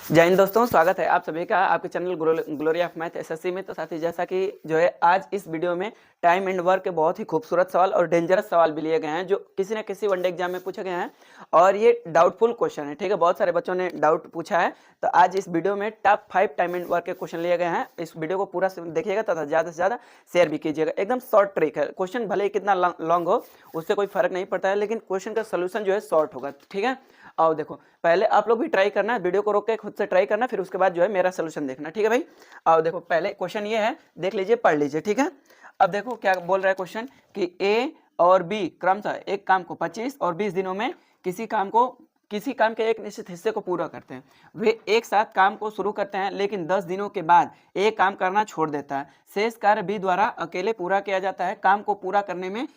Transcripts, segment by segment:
जय हिंद दोस्तों, स्वागत है आप सभी का आपके channel glory of math SSC में। तो साथी जैसा कि जो है आज इस वीडियो में टाइम एंड वर्क के बहुत ही खूबसूरत सवाल और डेंजरस सवाल भी लिए गए हैं जो किसी न किसी वनडे एग्जाम में पूछे गए हैं और ये डाउटफुल क्वेश्चन है। ठीक है, बहुत सारे बच्चों ने डाउट पूछा है। तो आज इस वीडियो में टॉप 5 टाइम एंड वर्क के क्वेश्चन लिए गए हैं। इस वीडियो को पूरा देखिएगा तथा ज़्यादा से ज़्यादा शेयर भी कीजिएगा। एकदम शॉर्ट ट्रिक है, क्वेश्चन भले ही कितना लॉन्ग हो उससे कोई फर्क नहीं पड़ता है, लेकिन क्वेश्चन का सोल्यूशन जो है शॉर्ट होगा। ठीक है, आओ देखो, पहले आप लोग भी ट्राई करना, वीडियो को रोक के खुद से ट्राई करना, फिर उसके बाद जो है मेरा सोल्यूशन देखना। ठीक है भाई, आओ देखो, पहले क्वेश्चन ये है, देख लीजिए, पढ़ लीजिए। ठीक है, अब देखो क्या बोल रहा है क्वेश्चन कि ए और बी क्रमशः एक काम को 25 और 20 दिनों में किसी काम के एक निश्चित हिस्से को पूरा करते हैं। वे एक साथ काम को शुरू करते हैं, लेकिन 10 दिनों के बाद एक काम करना छोड़ देता है। शेष कार्य बी द्वारा अकेले पूरा किया जाता है। काम को पूरा करने में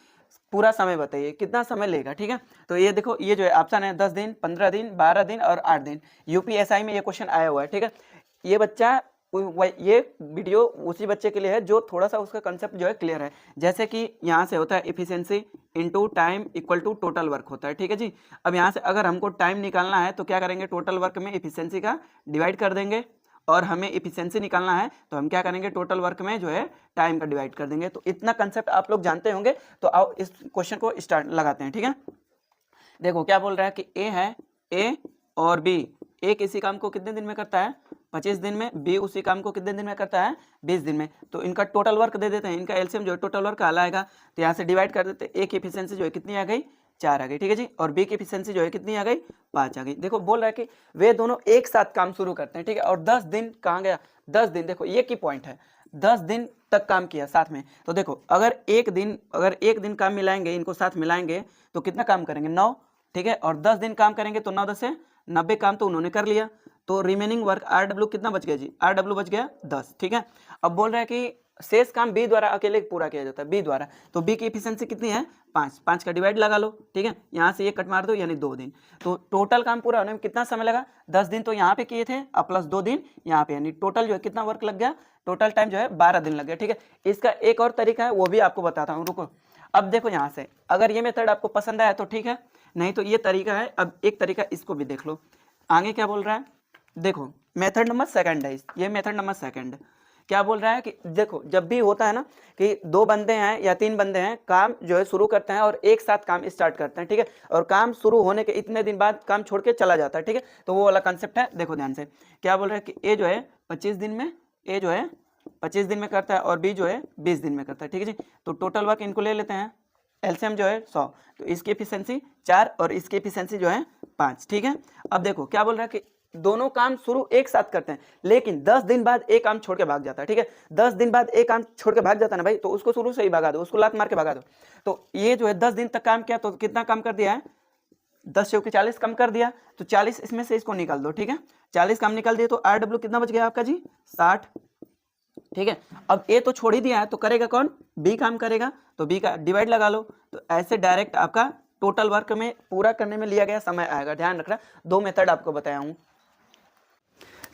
पूरा समय बताइए, कितना समय लेगा। ठीक है, तो ये देखो, ये जो है ऑप्शन है 10 दिन, 15 दिन, 12 दिन और 8 दिन। यूपीएसआई में ये क्वेश्चन आया हुआ है। ठीक है, ये बच्चा, ये वीडियो उसी बच्चे के लिए है जो थोड़ा सा उसका कंसेप्ट जो है क्लियर है। जैसे कि यहाँ से होता है efficiency into time equal to total work होता है। ठीक है जी, अब यहाँ से अगर हमको टाइम निकालना है तो क्या करेंगे, टोटल वर्क में एफिशिएंसी का डिवाइड कर देंगे, और हमें एफिशिएंसी निकालना है तो हम क्या करेंगे, टोटल वर्क में जो है टाइम का डिवाइड कर देंगे। तो इतना कंसेप्ट आप लोग जानते होंगे। तो आओ इस क्वेश्चन को स्टार्ट लगाते हैं। ठीक है, देखो क्या बोल रहा है कि ए है, ए और बी, ए किसी काम को कितने दिन में करता है, 25 दिन में, बी उसी काम को कितने दिन में करता है, 20 दिन में। तो इनका टोटल वर्क दे देते हैं, इनका एलसीएम जो है टोटल वर्क काला आएगा, तो यहाँ से डिवाइड कर देते हैं। ए की एफिशिएंसी जो है कितनी आ गई, 4 आ गई। ठीक है जी, और बी की एफिशिएंसी जो है कितनी आ गई, 5 आ गई। देखो बोल रहा है कि वे दोनों एक साथ काम शुरू करते हैं। ठीक है, और 10 दिन कहाँ गया, 10 दिन, देखो ये की पॉइंट है, 10 दिन तक काम किया साथ में। तो देखो अगर एक दिन काम मिलाएंगे, इनको साथ मिलाएंगे तो कितना काम करेंगे, 9। ठीक है, और 10 दिन काम करेंगे तो 9 10 से 90 काम तो उन्होंने कर लिया। तो रिमेनिंग वर्क RW कितना बच गया जी, RW बच गया 10। ठीक है, अब बोल रहा है कि शेष काम बी द्वारा अकेले पूरा किया जाता है, बी द्वारा। तो बी की एफिशिएंसी कितनी है, 5, 5 का डिवाइड लगा लो। ठीक है, यहाँ से ये कट मार दो, यानी 2 दिन। तो टोटल काम पूरा होने में कितना समय लगा, 10 दिन तो यहाँ पे किए थे और प्लस 2 दिन यहाँ पे, यानी टोटल जो है कितना वर्क लग गया, टोटल टाइम जो है 12 दिन लग गया। ठीक है, इसका एक और तरीका है, वो भी आपको बताता हूँ, रुको। अब देखो यहाँ से अगर ये मेथड आपको पसंद आया तो ठीक है, नहीं तो ये तरीका है। अब एक तरीका इसको भी देख लो, आगे क्या बोल रहा है, देखो मेथड नंबर सेकंड है, ये मेथड नंबर सेकंड क्या बोल रहा है कि देखो, जब भी होता है ना कि 2 बंदे हैं या 3 बंदे हैं, काम जो है शुरू करते हैं और एक साथ काम स्टार्ट करते हैं। ठीक है, और काम शुरू होने के इतने दिन बाद काम छोड़ के चला जाता है। ठीक है, तो वो वाला कंसेप्ट है। देखो ध्यान से क्या बोल रहा है कि ए जो है 25 दिन में, ए जो है 25 दिन में करता है और बी जो है 20 दिन में करता है। ठीक है जी, तो टोटल वर्क इनको ले लेते हैं, एलसीएम जो है 100, तो इसकी एफिशिएंसी 4 और इसकी एफिशिएंसी जो है 5। ठीक है, अब देखो क्या बोल रहा है कि दोनों काम शुरू एक साथ करते हैं, लेकिन 10 दिन बाद एक काम छोड़ के भाग जाता है। ठीक है, 10 दिन बाद एक काम छोड़ के भाग जाता है ना भाई, तो उसको शुरू से ही भगा दो, उसको लात मार के भगा दो। तो ये जो है 10 दिन तक काम किया, तो कितना काम कर दिया है, 10 चौके 40 कम कर दिया, तो 40 इसमें से इसको निकाल दो। ठीक है, 40 काम निकाल दिया तो RW कितना बच गया आपका जी, 60। ठीक है, अब ए तो छोड़ ही दिया है, तो करेगा कौन, बी काम करेगा, तो बी का डिवाइड लगा लो। तो ऐसे डायरेक्ट आपका टोटल वर्क में पूरा करने में लिया गया समय आएगा। ध्यान रखना, 2 मेथड आपको बताया हूँ।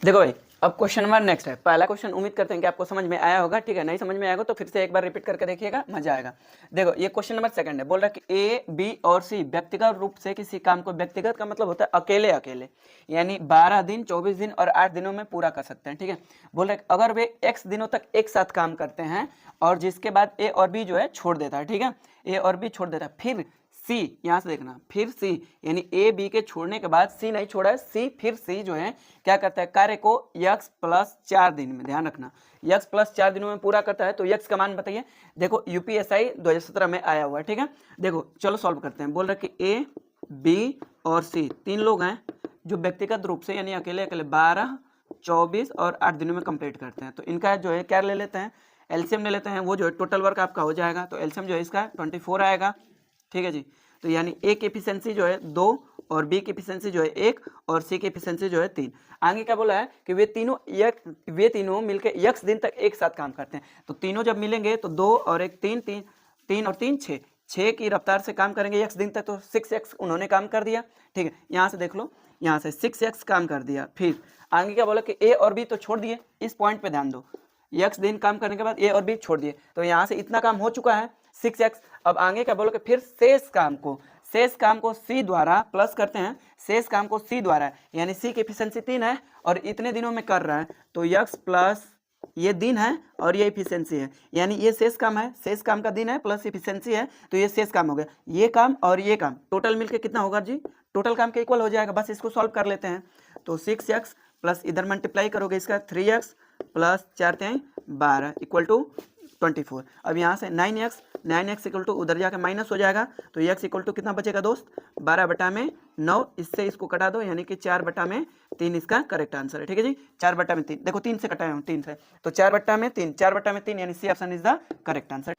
देखो भाई, अब क्वेश्चन नंबर नेक्स्ट है। पहला क्वेश्चन उम्मीद करते हैं कि आपको समझ में आया होगा। ठीक है, नहीं समझ में आएगा तो फिर से एक बार रिपीट करके देखिएगा, मजा आएगा। देखो ये क्वेश्चन नंबर सेकंड है, बोल रहा है कि ए बी और सी व्यक्तिगत रूप से किसी काम को, व्यक्तिगत का मतलब होता है अकेले अकेले, यानी 12 दिन, 24 दिन और 8 दिनों में पूरा कर सकते हैं। ठीक है, बोल रहे अगर वे x दिनों तक एक साथ काम करते हैं और जिसके बाद ए और बी जो है छोड़ देता है। ठीक है, ए और बी छोड़ देता है, फिर सी, यहाँ से देखना, फिर सी, यानी ए बी के छोड़ने के बाद सी नहीं छोड़ा है, सी फिर सी जो है क्या करता है, कार्य को x प्लस 4 दिन में, ध्यान रखना, x प्लस 4 दिनों में पूरा करता है। तो x का मान बताइए। देखो यूपीएसआई 2017 में आया हुआ है। ठीक है, देखो चलो सॉल्व करते हैं। बोल रहे कि ए बी और सी 3 लोग हैं जो व्यक्तिगत रूप से यानी अकेले अकेले 12, 24 और 8 दिनों में कंप्लीट करते हैं। तो इनका जो है क्या ले लेते हैं, एलसीएम ले लेते हैं, वो जो है टोटल वर्क आपका हो जाएगा। तो एलसीएम जो है इसका 24 आएगा। ठीक है जी, तो यानी ए की एफिशिएंसी जो है 2 और बी की एफिशिएंसी जो है 1 और सी की एफिशिएंसी जो है 3। आगे क्या बोला है कि वे तीनों मिलकर x दिन तक एक साथ काम करते हैं। तो तीनों जब मिलेंगे तो 2 और 1 3, 3 और 3 6 की रफ्तार से काम करेंगे x दिन तक, तो 6x उन्होंने काम कर दिया। ठीक है, यहाँ से देख लो, यहाँ से 6x काम कर दिया। फिर आगे क्या बोला कि ए और बी तो छोड़ दिए, इस पॉइंट पे ध्यान दो, x दिन काम करने के बाद ए और बी छोड़ दिए, तो यहाँ से इतना काम हो चुका है 6x। अब आगे क्या बोलोगे, फिर शेष काम को शेष काम को सी द्वारा प्लस करते हैं, शेष काम को सी द्वारा, यानी सी की एफिशिएंसी 3 है और इतने दिनों में कर रहा है, तो यक्स प्लस ये दिन है और ये एफिशिएंसी है, यानी ये शेष काम है, शेष काम का दिन है प्लस एफिशिएंसी है, तो ये शेष काम हो गया। ये काम और ये काम टोटल मिलके कितना होगा जी, टोटल काम के इक्वल हो जाएगा। बस इसको सॉल्व कर लेते हैं। तो 6x प्लस इधर मल्टीप्लाई करोगे इसका 3x प्लस 4 × 12 इक्वल टू 24। अब यहाँ से 9x इक्वल टू उधर जाकर माइनस हो जाएगा, तो x इक्वल टू कितना बचेगा दोस्त, 12/9। इससे इसको कटा दो, यानी कि 4/3 इसका करेक्ट आंसर है। ठीक है जी, 4/3, देखो 3 से कटाया हूँ, 3 से, तो 4/3 यानी C option is the correct answer.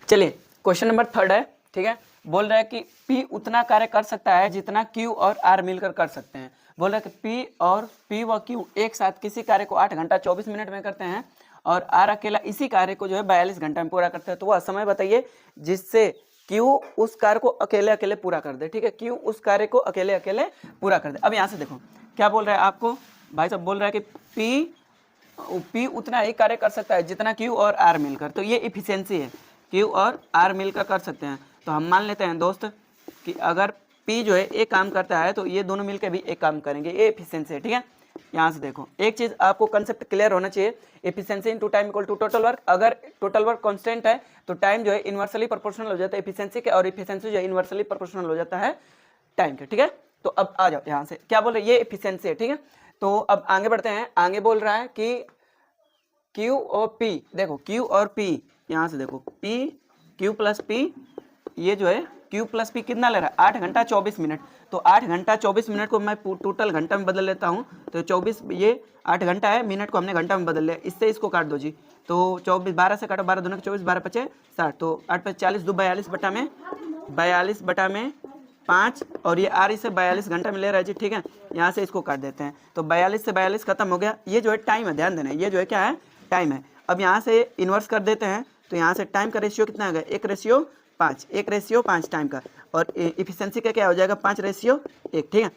चलिए क्वेश्चन नंबर 3 है। ठीक है, बोल रहा है कि P उतना कार्य कर सकता है जितना Q और R मिलकर कर सकते हैं। बोल रहा है कि P व Q एक साथ किसी कार्य को 8 घंटा 24 मिनट में करते हैं और R अकेला इसी कार्य को जो है 42 घंटा में पूरा करता है। तो वह समय बताइए जिससे Q उस कार्य को अकेले अकेले पूरा कर दे। ठीक है, Q उस कार्य को अकेले अकेले पूरा कर दे। अब यहाँ से देखो क्या बोल रहा है आपको, भाई साहब बोल रहा है कि P उतना ही कार्य कर सकता है जितना Q और R मिलकर, तो ये इफिशियंसी है, Q और R मिलकर कर सकते हैं। तो हम मान लेते हैं दोस्त कि अगर P जो है एक काम करता है तो ये दोनों मिलकर भी एक काम करेंगे, ये एफिशिएंसी है। ठीक है, यहाँ से देखो एक चीज़ आपको कंसेप्ट क्लियर होना चाहिए, efficiency into time equal to total work. अगर टोटल वर्क कांस्टेंट है तो टाइम जो है इन्वर्सली प्रोपोर्शनल हो जाता है एफिशिएंसी के, और एफिशिएंसी जो है इन्वर्सली प्रोपोर्शनल हो जाता है टाइम के। ठीक है, तो अब आ जाओ यहाँ से क्या बोल रहे हैं, ये एफिशिएंसी है। ठीक है, तो अब आगे बढ़ते हैं। आगे बोल रहा है कि Q और P, देखो Q और P, यहाँ से देखो Q प्लस P, ये जो है Q प्लस P कितना ले रहा है, 8 घंटा 24 मिनट। तो 8 घंटा 24 मिनट को मैं टोटल घंटा में बदल लेता हूँ, तो 24, ये 8 घंटा है, मिनट को हमने घंटा में बदल लिया, इससे इसको काट दो जी। तो 24, 12 से काटो, 12 दूनी 24, 12 पचे 60, तो 8 पे 40, 2 42/5, और ये R इसे 42 घंटा में ले रहा है जी। ठीक है, यहाँ से इसको काट देते हैं, तो 42 से 42 खत्म हो गया। ये जो है टाइम है, ध्यान देना, ये जो है क्या है, टाइम है। अब यहाँ से इन्वर्स कर देते हैं, तो यहाँ से टाइम का रेशियो कितना आ गया, 1:5 टाइम का, और इफिशियंसी का क्या हो जाएगा, 5:1। ठीक है,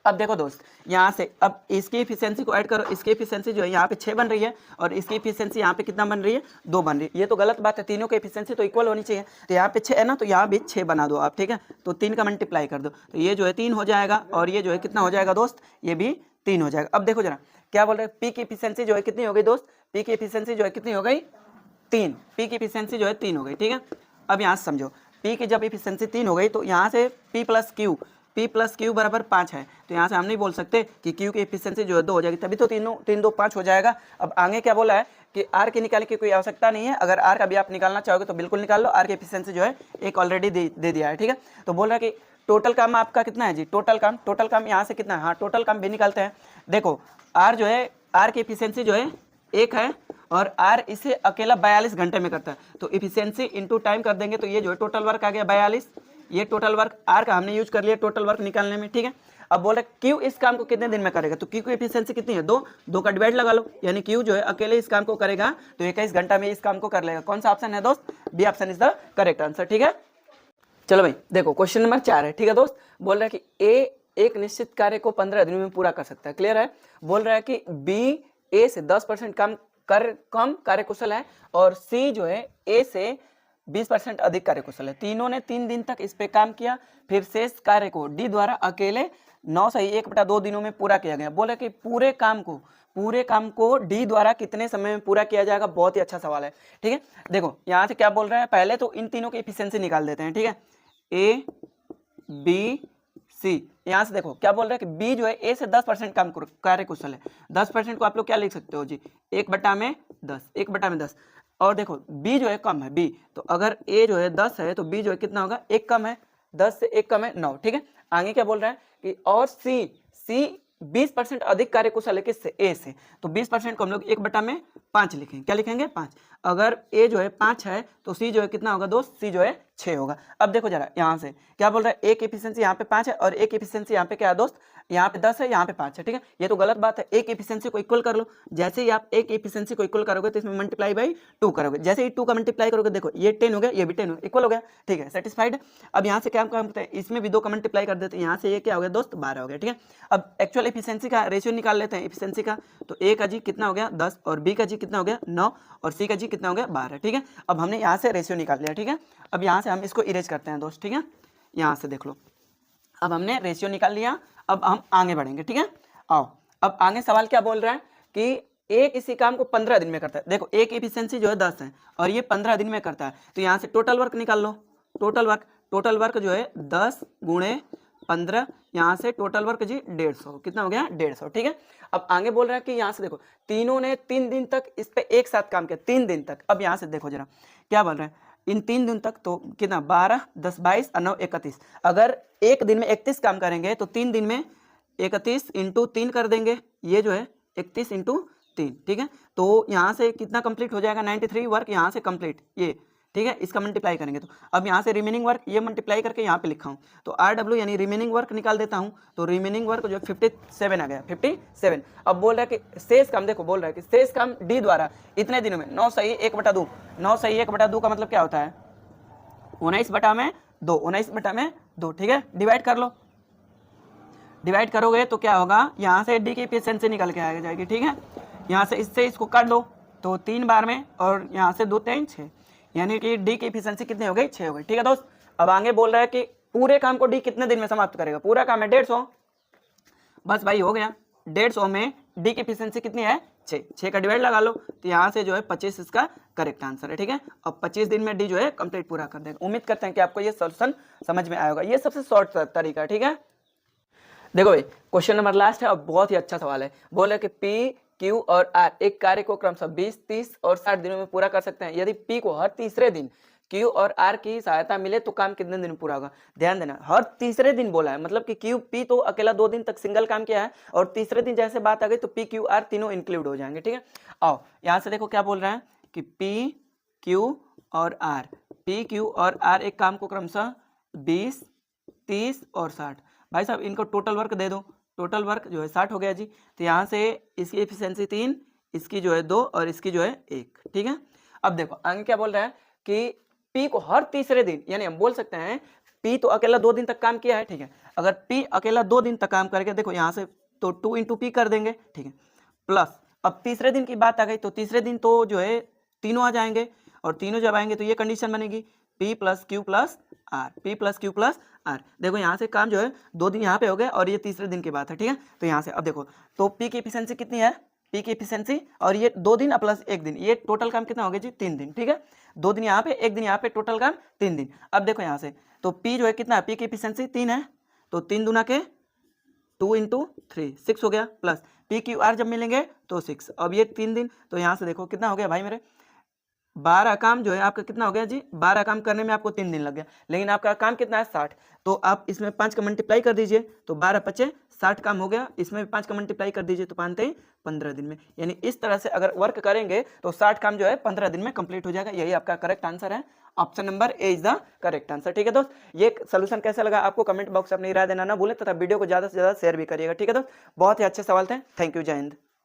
अब देखो दोस्त यहाँ से अब इसकी एफिशिएंसी को ऐड करो, इसकी एफिशिएंसी जो है यहाँ पे 6 बन रही है और इसकी एफिशिएंसी यहाँ पे कितना बन रही है, 2 बन रही है। ये तो गलत बात है, तीनों की एफिशिएंसी तो इक्वल होनी चाहिए। तो यहाँ पे 6 है ना, तो यहाँ भी 6 बना दो आप। ठीक है, तो 3 का मल्टीप्लाई कर दो, तो ये जो है 3 हो जाएगा, और ये जो है कितना हो जाएगा दोस्त, ये भी 3 हो जाएगा। अब देखो जरा क्या बोल रहे हैं, P की एफिशिएंसी जो है कितनी हो गई दोस्त, P की एफिशिएंसी जो है कितनी हो गई, 3। P की एफिशिएंसी जो है 3 हो गई। ठीक है, अब यहाँ से समझो, P की जब एफिशिएंसी 3 हो गई तो यहाँ से P प्लस Q बराबर 5 है, तो यहाँ से हम नहीं बोल सकते कि Q की एफिशिएंसी जो है 2 हो जाएगी, तभी तो 3 2 5 हो जाएगा। अब आगे क्या बोला है कि R की निकालने की कोई आवश्यकता नहीं है, अगर R का भी आप निकालना चाहोगे तो बिल्कुल निकाल लो, R की एफिशिएंसी जो है एक ऑलरेडी दे दिया है। ठीक है, तो बोल रहा है कि टोटल काम आपका कितना है जी, टोटल काम यहाँ से कितना है, हाँ टोटल काम भी निकालते हैं। देखो R जो है, R की एफिशिएंसी जो है 1 है और R इसे अकेला 42 घंटे में करता है, तो एफिशिएंसी इंटू टाइम कर देंगे, तो ये जो है टोटल वर्क आ गया 42। ये टोटल वर्क R का हमने यूज कर लिया टोटल वर्क निकालने में। ठीक है, अब बोल रहे Q इस काम को कितने दिन में करेगा, तो Q की एफिशिएंसी कितनी है, 2 का डिवाइड लगा लो, यानी Q जो है अकेले इस काम को करेगा तो 21 घंटा में इस काम को कर लेगा। कौन सा ऑप्शन है दोस्त, B option is the correct answer. ठीक है, चलो भाई देखो क्वेश्चन नंबर 4 है। ठीक है दोस्त, बोल रहा है कि A एक निश्चित कार्य को 15 दिनों में पूरा कर सकता है, क्लियर है। बोल रहा है कि B A से 10% कम कार्यकुशल है और C जो है A से 20% अधिक कार्यकुशल है। तीनों ने 3 दिन तक इस पे काम किया, फिर शेष कार्य को D द्वारा अकेले 9 से 1/2 दिनों में पूरा किया गया। बोला कि पूरे काम को D द्वारा कितने समय में पूरा किया जाएगा, बहुत ही अच्छा सवाल है। ठीक है, देखो यहाँ से क्या बोल रहा है, पहले तो इन तीनों की एफिशिएंसी निकाल देते हैं। ठीक है, A B C, यहाँ से देखो क्या बोल रहा है कि B जो है A से 10% कम कार्यकुशल है। 10% को आप लोग क्या लिख सकते हो जी, 1/10। और देखो B जो है कम है, B, तो अगर A जो है 10 है तो B जो है कितना होगा, 1 कम है, 10 से 1 कम है 9। ठीक है, आगे क्या बोल रहा है कि और C 20% अधिक कार्यकुशल है किससे, A से, तो 20% को हम लोग 1/5 लिखेंगे, क्या लिखेंगे, 5। अगर A जो है 5 है तो C जो है कितना होगा दोस्त, C जो है 6 होगा। अब देखो जरा यहाँ से क्या बोल रहा है, एक एफिशिएंसी यहाँ पे 5 है और एक एफिशिएंसी यहाँ पे क्या है दोस्त, यहाँ पे 10 है, यहाँ पे 5 है। ठीक है, ये तो गलत बात है, एक एफिशिएंसी को इक्वल कर लो। जैसे ही आप एक एफिशिएंसी को इक्वल करोगे तो इसमें मल्टीप्लाई बाई 2 करोगे, जैसे ही 2 का मल्टीप्लाई करोगे, देखो ये 10 हो गया, ये भी 10 इक्वल हो गया। ठीक है, सेटिस्फाइड। अब यहाँ से क्या काम करते हैं, इसमें भी 2 का मल्टीप्लाई कर देते हैं, यहाँ से ये क्या हो गया दोस्त, 12 हो गया। ठीक है, अब एक्चुअल एफिशिएंसी का रेशियो निकाल लेते हैं एफिशिएंसी का, तो A का जी कितना हो गया 10 और B का जी कितना हो गया 9 और C का जी कितना हो गया 12। ठीक है, अब हमने यहाँ से रेशियो निकाल लिया। ठीक है, अब यहाँ से हम इसको इरेज करते हैं दोस्त। ठीक है, यहाँ से देख लो, अब हमने रेशियो निकाल लिया। अब हम आगे बढ़ेंगे, ठीक है। आओ अब आगे सवाल क्या बोल रहा है कि एक इसी काम को 15 दिन में करता है। देखो एक एफिशिएंसी जो है 10 है और ये 15 दिन में करता है, तो यहाँ से टोटल वर्क निकाल लो। टोटल वर्क जो है 10 गुणे 15, यहाँ से टोटल वर्क जी 150, कितना हो गया 150, ठीक है। अब आगे बोल रहा है कि यहाँ से देखो तीनों ने 3 दिन तक इस पे एक साथ काम किया, 3 दिन तक। अब यहाँ से देखो जरा क्या बोल रहे हैं, इन 3 दिन तक तो कितना 12, 10, 22 और 9, 31। अगर एक दिन में 31 काम करेंगे तो 3 दिन में 31 इंटू 3 कर देंगे, ये जो है 31 इंटू 3, ठीक है। तो यहाँ से कितना कंप्लीट हो जाएगा 93 वर्क यहाँ से कंप्लीट, ये ठीक है। इसका मल्टीप्लाई करेंगे तो अब यहाँ से रिमेनिंग वर्क ये मल्टीप्लाई करके यहाँ पे लिखा हूँ, तो RW यानी रिमेनिंग वर्क निकाल देता हूँ। तो रिमेनिंग वर्क जो 57 आ गया, 57। अब बोल रहा है कि शेष काम, देखो बोल रहा है कि शेष काम D द्वारा इतने दिनों में 9 सही 1/2, 9 सही 1/2 का मतलब क्या होता है 19/2, 19/2, ठीक है। डिवाइड कर लो, डिवाइड करोगे तो क्या होगा, यहाँ से D की एफिशिएंसी निकल के आ जाएगी, ठीक है। यहाँ से इससे इसको काट दो तो 3 बार में, और यहाँ से 2 3 6, यानी कि D की एफिशिएंसी कितनी हो गई 6 हो गई, ठीक है दोस्त। अब आगे बोल रहा है कि पूरे काम को D कितने दिन में समाप्त करेगा, पूरा काम है 150, बस भाई हो गया। 150 में D की एफिशिएंसी कितनी है 6 का डिवाइड लगा लो, तो यहाँ से जो है 25 इसका करेक्ट आंसर है, ठीक है। अब 25 दिन में D जो है कंप्लीट पूरा कर देगा। उम्मीद करते हैं कि आपको ये सोल्यूशन समझ में आएगा, ये सबसे शॉर्ट तरीका है, ठीक है। देखो भाई क्वेश्चन नंबर लास्ट है और बहुत ही अच्छा सवाल है। बोले कि P, Q और R एक कार्य को क्रमशः 20, 30 और 60 दिनों में पूरा कर सकते हैं। यदि P को हर तीसरे दिन Q और R की सहायता मिले तो काम कितने दिन में पूरा होगा। ध्यान देना, हर तीसरे दिन बोला है, मतलब कि P तो अकेला 2 दिन तक सिंगल काम किया है, और तीसरे दिन जैसे बात आ गई तो P, Q, R तीनों इंक्लूड हो जाएंगे, ठीक है। आओ यहाँ से देखो क्या बोल रहा है कि P, Q और R, P, Q और R एक काम को क्रमशः 20, 30 और 60। भाई साहब इनको टोटल वर्क दे दो, टोटल वर्क जो है 60 हो गया जी। तो यहाँ से इसकी एफिशिएंसी 3, इसकी जो है 2 और इसकी जो है 1, ठीक है। अब देखो आगे क्या बोल रहा है कि P को हर तीसरे दिन, यानी हम बोल सकते हैं P तो अकेला 2 दिन तक काम किया है, ठीक है। अगर P अकेला 2 दिन तक काम करके, देखो यहाँ से तो 2 इंटू P कर देंगे, ठीक है, प्लस अब तीसरे दिन की बात आ गई तो तीसरे दिन तो जो है तीनों आ जाएंगे, और तीनों जब आएंगे तो ये कंडीशन बनेगी P plus Q plus R, P plus Q plus R। देखो यहाँ से काम जो है 2 दिन यहाँ पे हो गए और ये तीसरे दिन की बात है, ठीक है। तो यहाँ से अब देखो तो P की एफिशिएंसी कितनी है, P की एफिशिएंसी, और ये 2 दिन प्लस 1 दिन, ये टोटल काम कितना हो गया जी 3 दिन, ठीक है। 2 दिन यहाँ पे 1 दिन यहाँ पे, टोटल काम 3 दिन। अब देखो यहाँ से तो P जो है कितना है, P की एफिशिएंसी 3 है, तो 3 दूना के 2 इंटू 3 6 हो गया, प्लस P Q R जब मिलेंगे तो 6। अब ये 3 दिन, तो यहाँ से देखो कितना हो गया भाई मेरे 12 काम जो है आपका कितना हो गया जी, 12 काम करने में आपको 3 दिन लग गया, लेकिन आपका काम कितना है 60। तो आप इसमें 5 का मल्टीप्लाई कर दीजिए तो 12 पचे 60 काम हो गया, इसमें भी 5 का मल्टीप्लाई कर दीजिए तो 5 15 दिन में। यानी इस तरह से अगर वर्क करेंगे तो 60 काम जो है 15 दिन में कंप्लीट हो जाएगा। यही आपका करेक्ट आंसर है, option number A is the correct answer, ठीक है दोस्त। ये सोल्यूशन कैसा लगा आपको कमेंट बॉक्स में अपनी राय देना ना भूलें, तथा वीडियो को ज़्यादा से ज़्यादा शेयर भी करिएगा, ठीक है दोस्त। बहुत ही अच्छे सवाल थे, थैंक यू, जय हिंद।